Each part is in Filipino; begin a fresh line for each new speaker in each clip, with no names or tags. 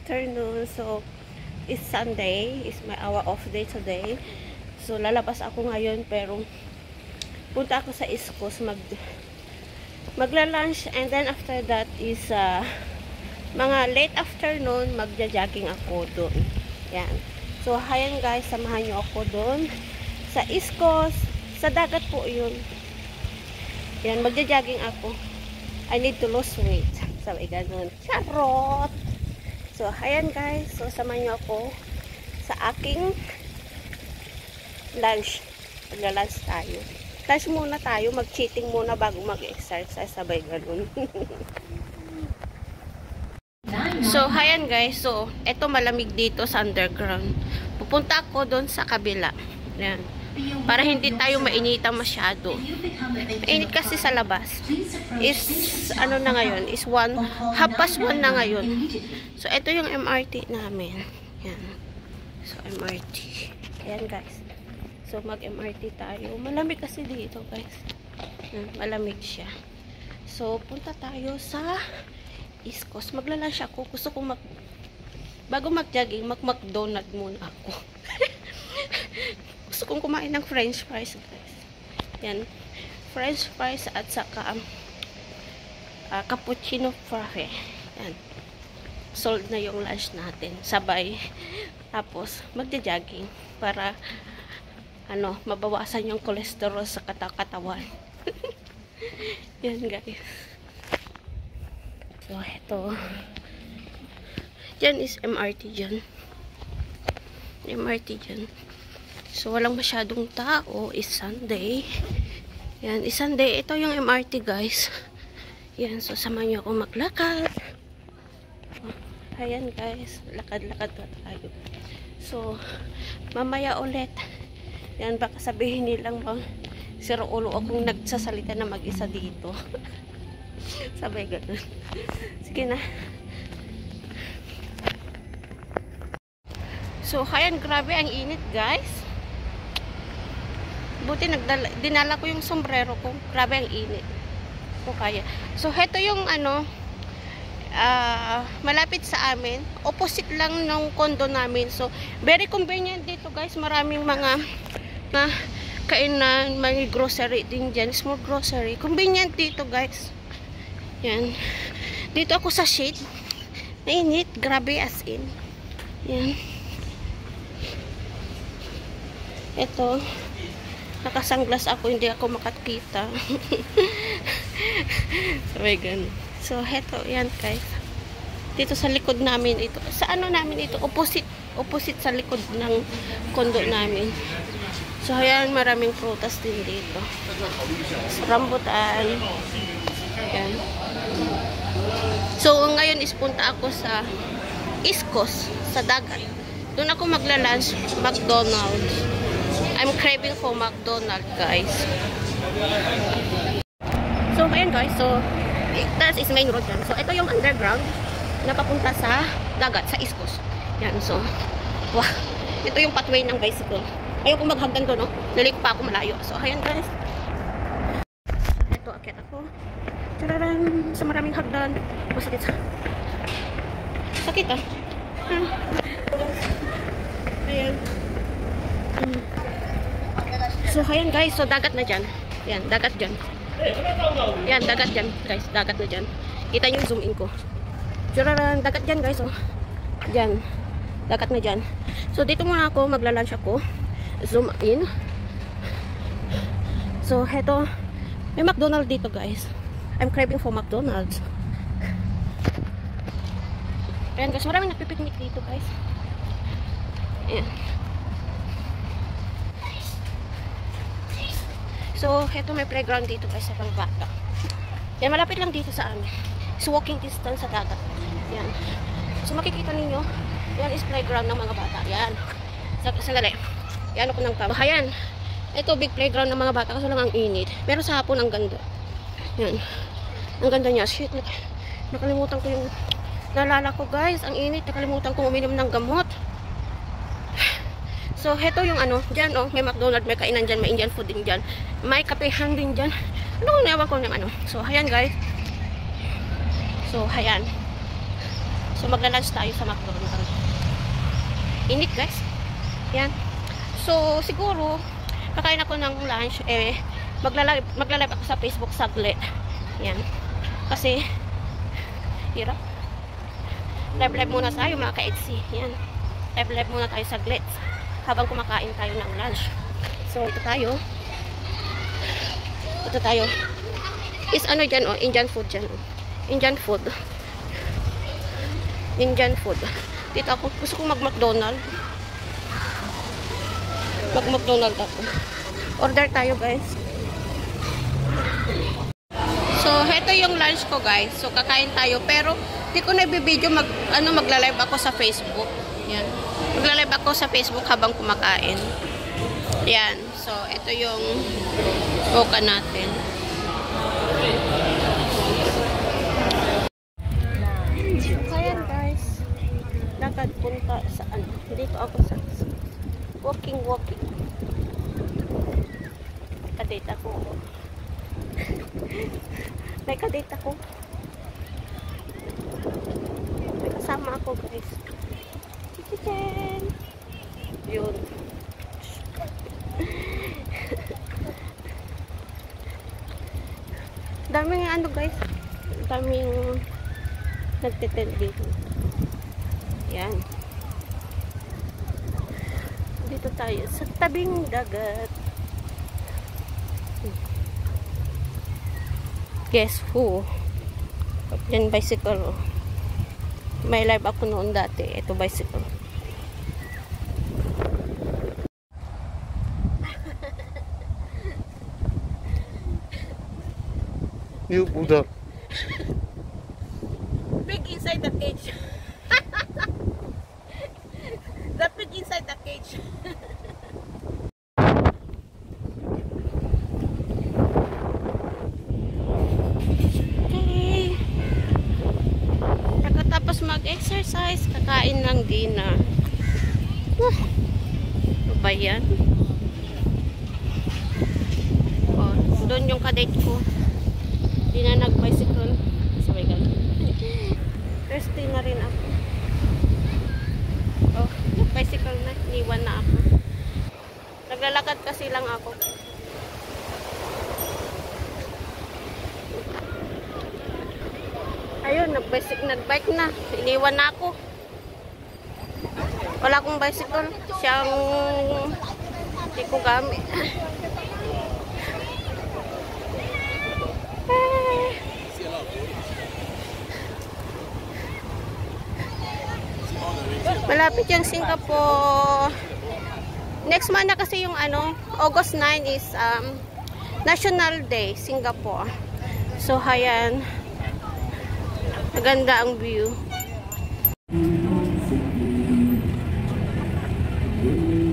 afternoon. So, it's Sunday. It's our off day today. So, lalabas ako ngayon pero punta ako sa East Coast magla-lunch, and then after that is mga late afternoon magja-jogging ako doon. Yan. So, hayan guys, samahan nyo ako doon sa East Coast. Sa dagat po yun. Yan, magja-jogging ako. I need to lose weight. Sabi ganun. Charot! So, ayan guys. So, samahan nyo ako sa aking lunch. Magla-lunch tayo. Lunch muna tayo. Mag-cheating muna bago mag-exercise. Sabay ganun. So, ayan guys. So, eto malamig dito sa underground. Pupunta ako doon sa kabila. Ayan. Para hindi tayo mainitan masyado. Mainit kasi sa labas. Is, ano na ngayon? Is 1:30 na ngayon. So, ito yung MRT namin. Yan. So, MRT. Ayan, guys. So, mag-MRT tayo. Malamig kasi dito, guys. Yan, malamig siya. So, punta tayo sa East Coast. Magla-lunch ako. Gusto ko bago mag-jogging, mag-McDonald's muna ako. Gusto kong kumain ng french fries, guys. Yan. French fries at saka cappuccino frappe. Yan. Sold na yung lunch natin. Sabay. Tapos, magja-jogging para mabawasan yung cholesterol sa katawan. Yan, guys. So, ito. Diyan is MRT dyan. MRT dyan. So, walang masyadong tao. Is Sunday. Yan, is Sunday. Ito yung MRT, guys. Yan, so, samahan nyo ako maglakad. Ayan, guys. Lakad-lakad na tayo. So, mamaya ulit. Yan, baka sabihin nilang siro ulo akong nagsasalita na mag-isa dito. Sabay ganun. Sige na. So, ayan, grabe ang init, guys. Buti dinala ko yung sombrero ko. Grabe ang init. So, kaya. So, heto yung malapit sa amin. Opposite lang ng condo namin. So, very convenient dito, guys. Maraming mga kainan, mga grocery din dyan. Small grocery. Convenient dito, guys. Yan. Dito ako sa shade. Mainit. Grabe as in. Yan. Ito. Nakasanglas ako, hindi ako makakita. Sabay ganun. So, heto, yan guys. Dito sa likod namin ito. Sa namin ito? Opposite sa likod ng kondo namin. So, ayan, maraming prutas din dito. So, rambutan. Ayan. So, ngayon is punta ako sa East Coast, sa dagat. Doon ako magla-lunch, McDonald's. I'm craving for McDonald's, guys. So, ayan guys. So, that is main road yan. So, ito yung underground na papunta sa dagat, sa East Coast. Yan, so, wow. Ito yung pathway ng bicycle. Ayoko maghagdan doon, no? Naliko pa ako malayo. So, ayan guys. Ito, akit ako. Tararan, sa maraming hagdan. Masakit. Sakit, ah. Ayan. So, ayan guys. So, dagat na dyan. Yan, dagat dyan. Yan, dagat dyan guys. Dagat na dyan. Kita nyo yung zoom in ko. Tararan, dagat dyan guys. Oh. Dyan. Dagat na dyan. So, dito muna ako. Magla-lunch ako. Zoom in. So, heto. May McDonald's dito guys. I'm craving for McDonald's. Ayan guys. Maraming nagpipiknik dito guys. Ayan. So, heto may playground dito guys sa mga bata. Yan, malapit lang dito sa amin. It's walking distance sa dagat. Yan. So, makikita ninyo, yan is playground ng mga bata. Yan. Sandali. Yan ako ng kama. Ayan. Ito, big playground ng mga bata. Kaso lang ang init. Pero sa hapon, ang ganda. Yan. Ang ganda niya. Shit. Nakalimutan ko yung naalala ko guys. Ang init. Nakalimutan ko uminom ng gamot. So, heto yung dyan, may McDonald's, may kainan dyan, may Indian food din dyan, may kapehan din dyan. Ano kung nawa ko ng So, ayan guys. So, ayan. So magla-lunch tayo sa McDonald's. Init guys. Yan. So siguro kakain ako ng lunch, magla-live ako sa Facebook saglit. Yan. Kasi hirap. Live muna tayo mga ka-EDSI. Yan. Live muna tayo saglit habang kumakain tayo ng lunch. So ito tayo. Is ano dyan, oh, Indian food dyan, oh. Indian food. Dito ako, gusto kong mag-McDonald's. Mag-McDonald's ako. Order tayo guys. So heto yung lunch ko guys. So kakain tayo, pero di ko na i-video magla-live ako sa Facebook. Yan. Magla-live ako sa Facebook habang kumakain. Yan. So ito yung boka natin. Ayan guys, lakad punta sa ano, dito ako sa walking kadate ako. May kadate ako, may kasama ako guys. Yun. Daming ano guys, daming nagtitent dito. Yan. Dito tayo sa tabing dagat. Guess who? Yan bicycle. Oh. May live ako noon dati. Ito bicycle.
You Buddha.
Pig inside the cage. The pig inside the cage. Okay. Pagkatapos mag-exercise, kakain ng dinner. Ano ba yan? Oh, doon yung kadate ko. Hindi na nag-bicycle. Sabay gano'n. Thirsty na rin ako. Oh, nag-bicycle na. Iniwan na ako. Naglalakad kasi lang ako. Ayun, nag-bike na. Iniwan na ako. Wala akong bicycle. Siyang hindi ko gamit. Malapit yung Singapore. Next month na kasi yung ano, August 9 is National Day, Singapore. So, hayan. Maganda ang view.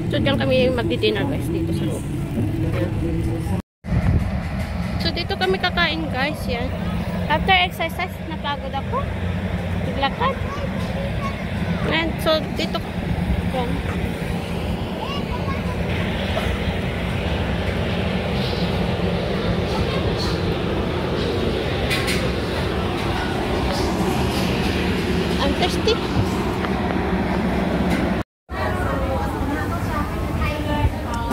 So, diyan kami magdi-dinner guys dito sa loob. So, dito kami kakain guys. Yan. After exercise, napagod ako. Naglakad. And so, dito. Yan. I'm thirsty.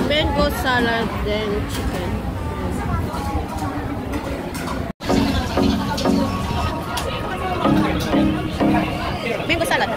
Mango salad, then chicken. Mango salad.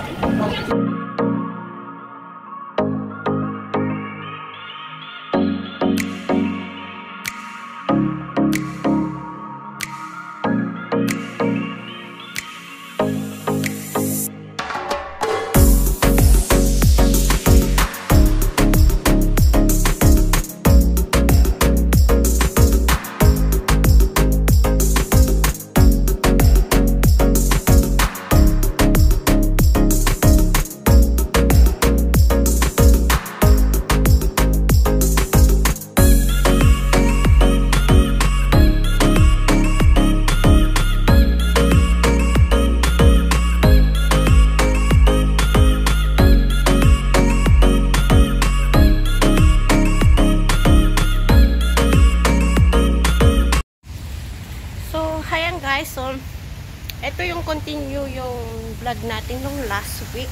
continue yung vlog natin nung last week.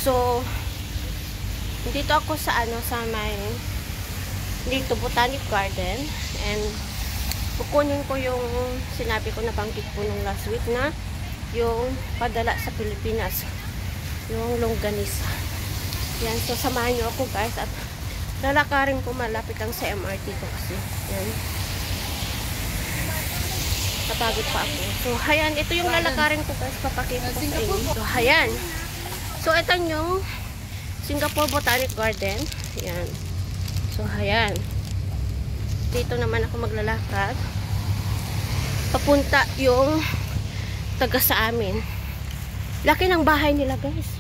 So, dito ako sa dito Botanic Garden, and kukunin ko yung sinabi ko, nabanggit ko nung last week na yung padala sa Pilipinas, yung longganisa. Yan, so samahan nyo ako guys, at lalakarin ko malapit lang sa MRT ko kasi. Yan. Napagod pa ako. So, ayan, ito yung lalakarin ko guys, papakita ko sa inyo. So, ayan. So, ito yung Singapore Botanic Garden. Ayan. So, ayan. Dito naman ako maglalakad. Papunta yung taga sa amin. Laki ng bahay nila guys.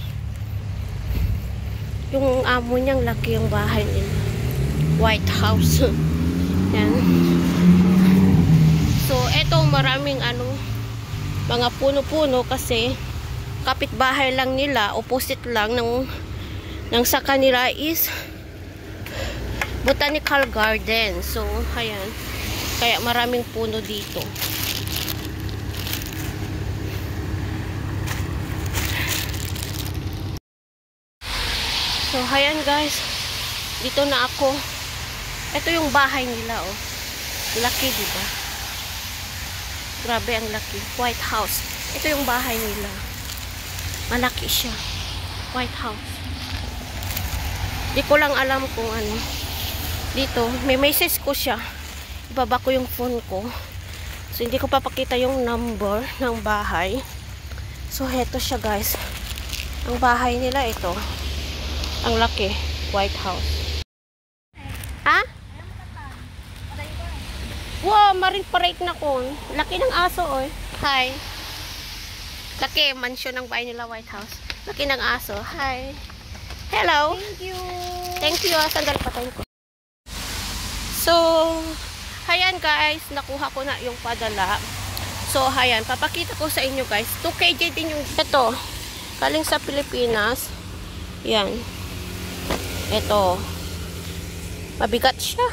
Yung amo niyang laki yung bahay nila. White House. Ayan. So, eto maraming mga puno-puno kasi kapitbahay lang nila, opposite lang ng sa kanila is Botanical Garden. So, ayan. Kaya maraming puno dito. So, ayan guys. Dito na ako. Ito yung bahay nila, oh. Laki, diba? Grabe ang laki. White House. Ito yung bahay nila. Malaki siya. White House. Di ko lang alam kung ano. Dito, may message ko siya. Ibaba ko yung phone ko. So, hindi ko papakita yung number ng bahay. So, heto siya guys. Ang bahay nila ito. Ang laki. White House. Ha? Wow, marin-parake na kon. Laki ng aso, oy. Hi. Laki, mansion ng bahay nila, White House. Laki ng aso. Hi. Hello.
Thank you.
Thank you. Sandal patayin ko. So, ayan guys. Nakuha ko na yung padala. So, ayan. Papakita ko sa inyo guys. 2 kg din yung ito. Galing sa Pilipinas. Yan. Ito. Mabigat siya.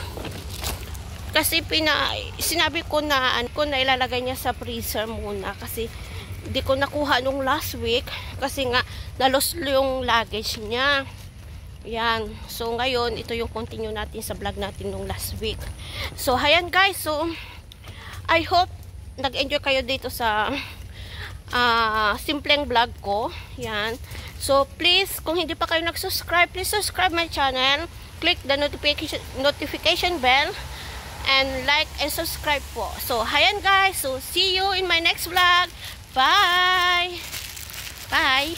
Kasi sinabi ko na ilalagay niya sa freezer muna kasi hindi ko nakuha nung last week kasi nga nalos yung luggage niya. Yan. So ngayon ito yung continue natin sa vlog natin nung last week. So ayan guys. So I hope nag-enjoy kayo dito sa simpleng vlog ko. Yan. So please, kung hindi pa kayo nag-subscribe, please subscribe my channel. Click the notification bell. And like and subscribe po. So, ayan guys. So, see you in my next vlog. Bye! Bye!